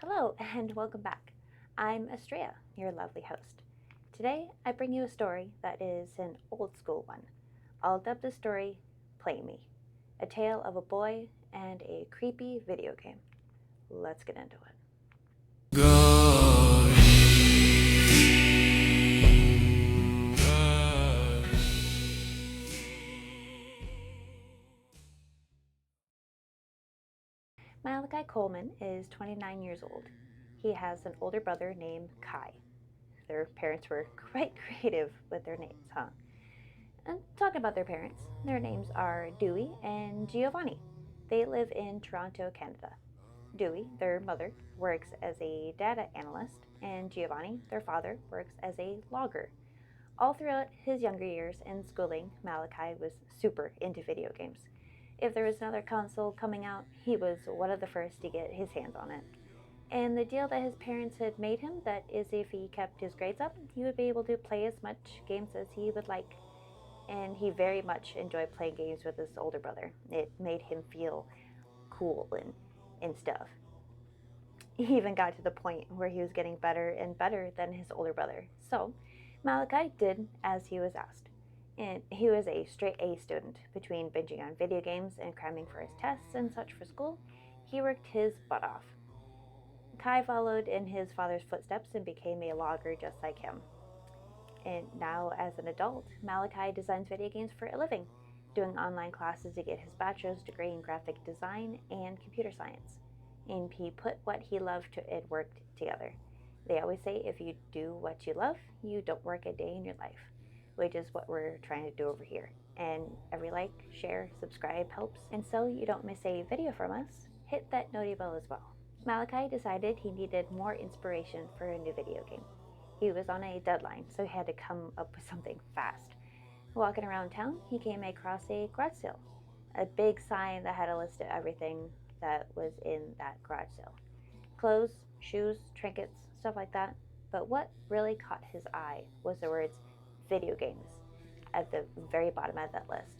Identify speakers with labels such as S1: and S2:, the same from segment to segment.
S1: Hello and welcome back. I'm Astraea, your lovely host. Today I bring you a story that is an old school one. I'll dub the story Play Me, a tale of a boy and a creepy video game. Let's get into it. Malachi Coleman is 29 years old. He has an older brother named Kai. Their parents were quite creative with their names, huh? And talking about their parents, their names are Dewey and Giovanni. They live in Toronto, Canada. Dewey, their mother, works as a data analyst, and Giovanni, their father, works as a logger. All throughout his younger years in schooling, Malachi was super into video games. If there was another console coming out, he was one of the first to get his hands on it. And the deal that his parents had made him that is if he kept his grades up, he would be able to play as much games as he would like. And he very much enjoyed playing games with his older brother. It made him feel cool and stuff. He even got to the point where he was getting better and better than his older brother. So Malachi did as he was asked. And he was a straight A student. Between binging on video games and cramming for his tests and such for school, he worked his butt off. Kai followed in his father's footsteps and became a logger just like him. And now, as an adult, Malachi designs video games for a living, doing online classes to get his bachelor's degree in graphic design and computer science. And he put what he loved to it worked together. They always say if you do what you love, you don't work a day in your life, which is what we're trying to do over here. And every like, share, subscribe helps. And so you don't miss a video from us, hit that noti bell as well. Malachi decided he needed more inspiration for a new video game. He was on a deadline, so he had to come up with something fast. Walking around town, he came across a garage sale, a big sign that had a list of everything that was in that garage sale: clothes, shoes, trinkets, stuff like that. But what really caught his eye was the words video games at the very bottom of that list.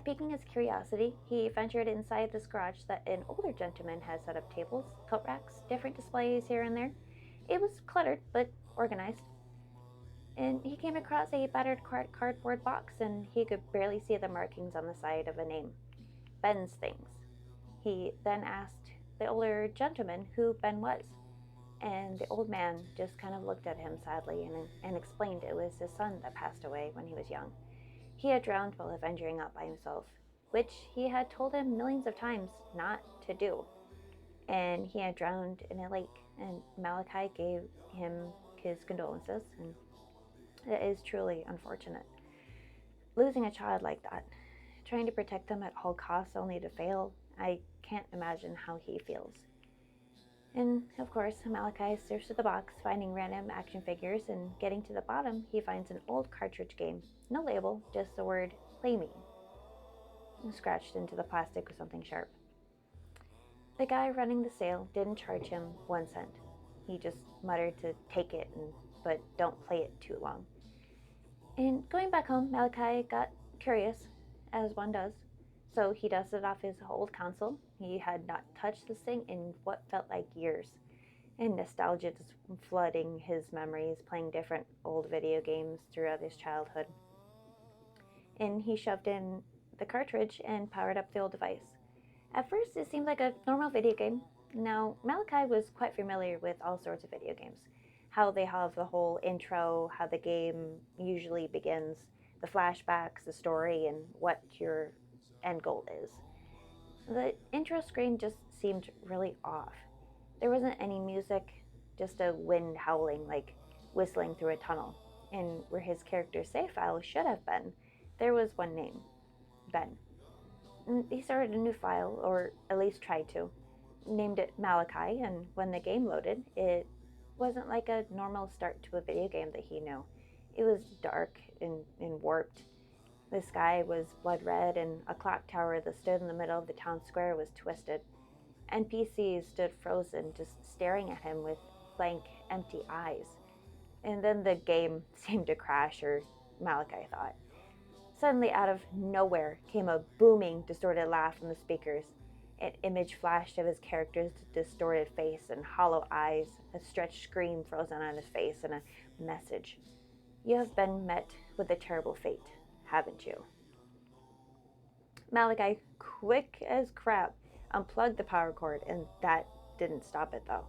S1: Piquing his curiosity, he ventured inside this garage that an older gentleman had set up tables, coat racks, different displays here and there. It was cluttered, but organized. And he came across a battered cardboard box, and he could barely see the markings on the side of a name: Ben's Things. He then asked the older gentleman who Ben was, and the old man just kind of looked at him sadly and explained it was his son that passed away when he was young. He had drowned while venturing out by himself, which he had told him millions of times not to do. And he had drowned in a lake, and Malachi gave him his condolences, and it is truly unfortunate. Losing a child like that, trying to protect them at all costs only to fail, I can't imagine how he feels. And of course, Malachi searched through the box, finding random action figures, and getting to the bottom, he finds an old cartridge game. No label, just the word "Play Me" scratched into the plastic with something sharp. The guy running the sale didn't charge him 1 cent. He just muttered to take it, but don't play it too long. And going back home, Malachi got curious, as one does. So he dusted off his old console. He had not touched this thing in what felt like years. And nostalgia just flooding his memories, playing different old video games throughout his childhood. And he shoved in the cartridge and powered up the old device. At first, it seemed like a normal video game. Now, Malachi was quite familiar with all sorts of video games. How they have the whole intro, how the game usually begins, the flashbacks, the story, and what your end goal is. The intro screen just seemed really off. There wasn't any music, just a wind howling like whistling through a tunnel. And where his character's save file should have been, there was one name: Ben. He started a new file, or at least tried to, named it Malachi, and when the game loaded, it wasn't like a normal start to a video game that he knew. It was dark and warped. The sky was blood red, and a clock tower that stood in the middle of the town square was twisted. NPCs stood frozen, just staring at him with blank, empty eyes. And then the game seemed to crash, or Malachi thought. Suddenly, out of nowhere, came a booming, distorted laugh from the speakers. An image flashed of his character's distorted face and hollow eyes, a stretched scream frozen on his face, and a message. You have been met with a terrible fate, haven't you? Malachi, quick as crap, unplugged the power cord, and that didn't stop it though.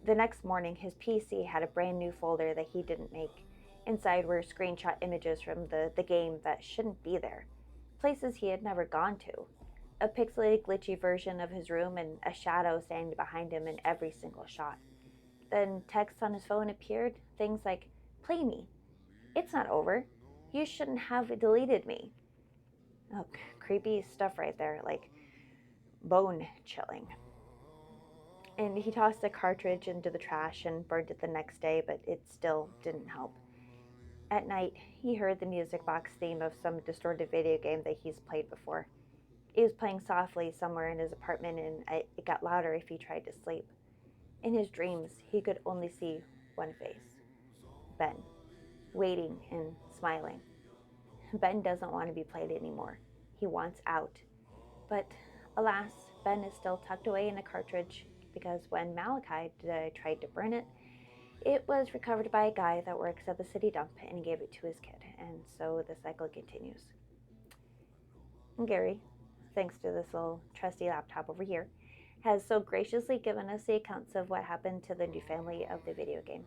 S1: The next morning, his PC had a brand new folder that he didn't make. Inside were screenshot images from the game that shouldn't be there, places he had never gone to. A pixelated, glitchy version of his room and a shadow standing behind him in every single shot. Then text on his phone appeared, things like, Play me. It's not over. You shouldn't have deleted me. Oh, creepy stuff right there, like bone chilling. And he tossed the cartridge into the trash and burned it the next day, but it still didn't help. At night, he heard the music box theme of some distorted video game that he's played before. It was playing softly somewhere in his apartment, and it got louder if he tried to sleep. In his dreams, he could only see one face, Ben, waiting and smiling. Ben doesn't want to be played anymore. He wants out. But alas, Ben is still tucked away in a cartridge because when Malachi tried to burn it, it was recovered by a guy that works at the city dump and gave it to his kid, and so the cycle continues. And Gary, thanks to this little trusty laptop over here, has so graciously given us the accounts of what happened to the new family of the video game.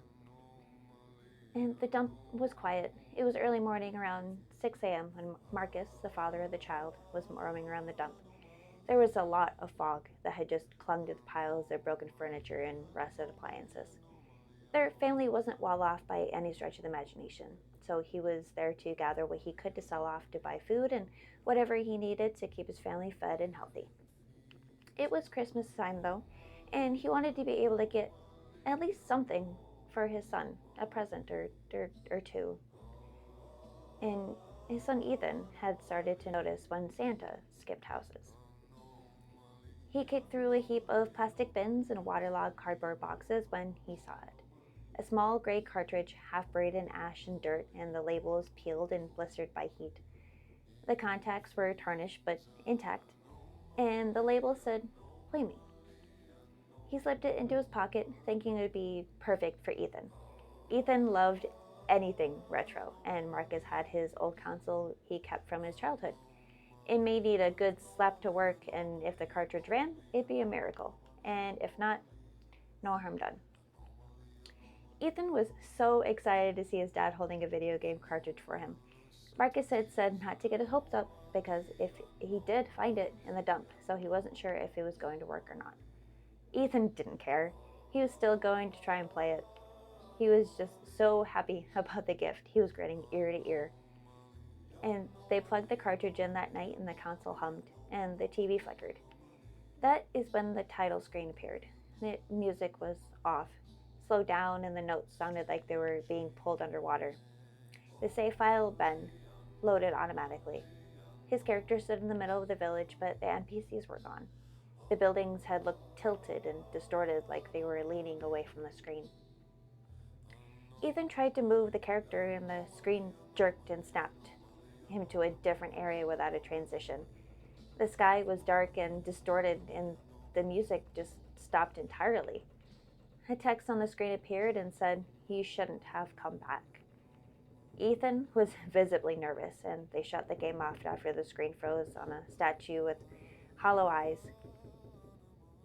S1: And the dump was quiet. It was early morning around 6 a.m. when Marcus, the father of the child, was roaming around the dump. There was a lot of fog that had just clung to the piles of broken furniture and rusted appliances. Their family wasn't well off by any stretch of the imagination, so he was there to gather what he could to sell off to buy food and whatever he needed to keep his family fed and healthy. It was Christmas time, though, and he wanted to be able to get at least something for his son, a present or two. And his son Ethan had started to notice when Santa skipped houses. He kicked through a heap of plastic bins and waterlogged cardboard boxes when he saw it. A small gray cartridge, half buried in ash and dirt, and the labels peeled and blistered by heat. The contacts were tarnished but intact, and the label said, Play me. He slipped it into his pocket, thinking it would be perfect for Ethan. Ethan loved anything retro, and Marcus had his old console he kept from his childhood. It may need a good slap to work, and if the cartridge ran, it'd be a miracle. And if not, no harm done. Ethan was so excited to see his dad holding a video game cartridge for him. Marcus had said not to get his hopes up because if he did find it in the dump, so he wasn't sure if it was going to work or not. Ethan didn't care. He was still going to try and play it. He was just so happy about the gift. He was grinning ear to ear. And they plugged the cartridge in that night and the console hummed and the TV flickered. That is when the title screen appeared. The music was off, slowed down, and the notes sounded like they were being pulled underwater. The save file, Ben, loaded automatically. His character stood in the middle of the village, but the NPCs were gone. The buildings had looked tilted and distorted like they were leaning away from the screen. Ethan tried to move the character and the screen jerked and snapped him to a different area without a transition. The sky was dark and distorted, and the music just stopped entirely. A text on the screen appeared and said he shouldn't have come back. Ethan was visibly nervous, and they shut the game off after the screen froze on a statue with hollow eyes.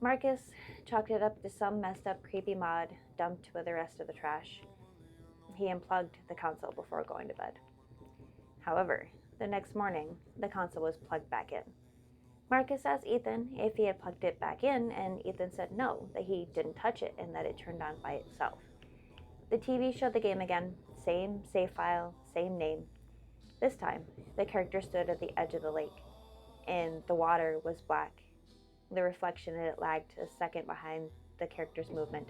S1: Marcus chalked it up to some messed up creepy mod dumped with the rest of the trash. He unplugged the console before going to bed. However, the next morning, the console was plugged back in. Marcus asked Ethan if he had plugged it back in, and Ethan said no, that he didn't touch it and that it turned on by itself. The TV showed the game again, same save file, same name. This time, the character stood at the edge of the lake, and the water was black. The reflection in it lagged a second behind the character's movement.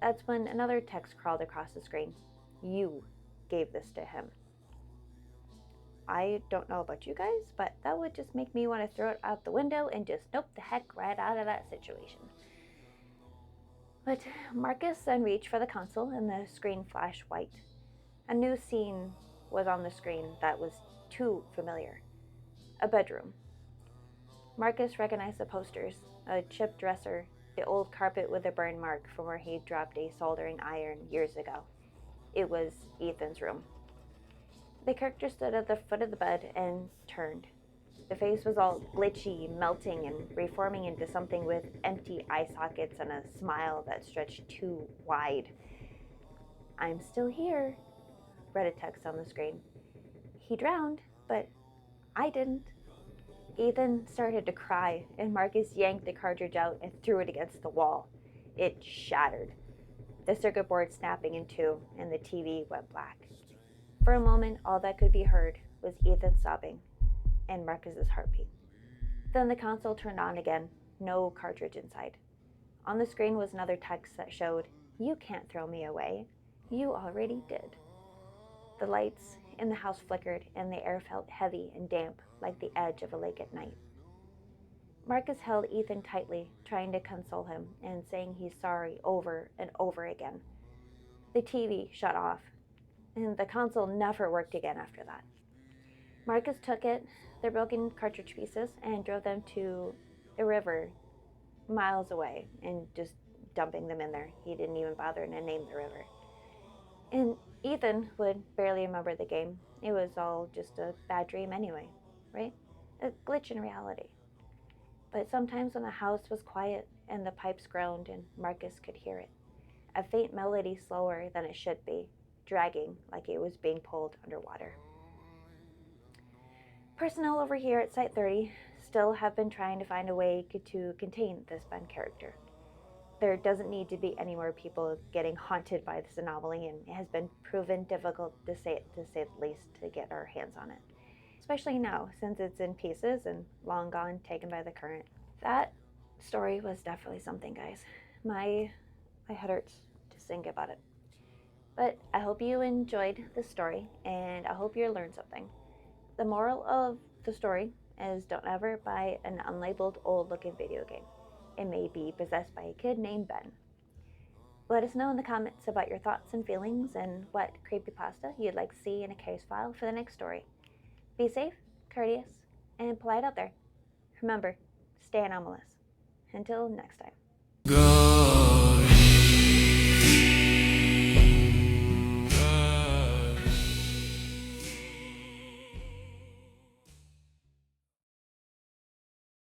S1: That's when another text crawled across the screen. You gave this to him. I don't know about you guys, but that would just make me want to throw it out the window and just nope the heck right out of that situation. But Marcus then reached for the console and the screen flashed white. A new scene was on the screen that was too familiar. A bedroom. Marcus recognized the posters, a chipped dresser, the old carpet with a burn mark from where he dropped a soldering iron years ago. It was Ethan's room. The character stood at the foot of the bed and turned. The face was all glitchy, melting, and reforming into something with empty eye sockets and a smile that stretched too wide. "I'm still here," read a text on the screen. "He drowned, but I didn't." Ethan started to cry, and Marcus yanked the cartridge out and threw it against the wall. It shattered, the circuit board snapping in two, and the TV went black. For a moment, all that could be heard was Ethan sobbing and Marcus's heartbeat. Then the console turned on again, no cartridge inside. On the screen was another text that showed, "You can't throw me away. You already did." The lights in the house flickered, and the air felt heavy and damp like the edge of a lake at night. Marcus held Ethan tightly, trying to console him and saying he's sorry over and over again. The TV shut off, and the console never worked again after that. Marcus took it, the broken cartridge pieces, and drove them to a river miles away and just dumping them in there. He didn't even bother to name the river. And Ethan would barely remember the game. It was all just a bad dream anyway, right? A glitch in reality. But sometimes when the house was quiet and the pipes groaned and Marcus could hear it, a faint melody slower than it should be, dragging like it was being pulled underwater. Personnel over here at Site 30 still have been trying to find a way to contain this Ben character. There doesn't need to be any more people getting haunted by this anomaly, and it has been proven difficult to say the least to get our hands on it. Especially now, since it's in pieces and long gone, taken by the current. That story was definitely something, guys. My head hurts to think about it. But I hope you enjoyed the story, and I hope you learned something. The moral of the story is don't ever buy an unlabeled old-looking video game. It may be possessed by a kid named Ben. Let us know in the comments about your thoughts and feelings and what creepypasta you'd like to see in a case file for the next story. Be safe, courteous, and polite out there. Remember, stay anomalous. Until next time.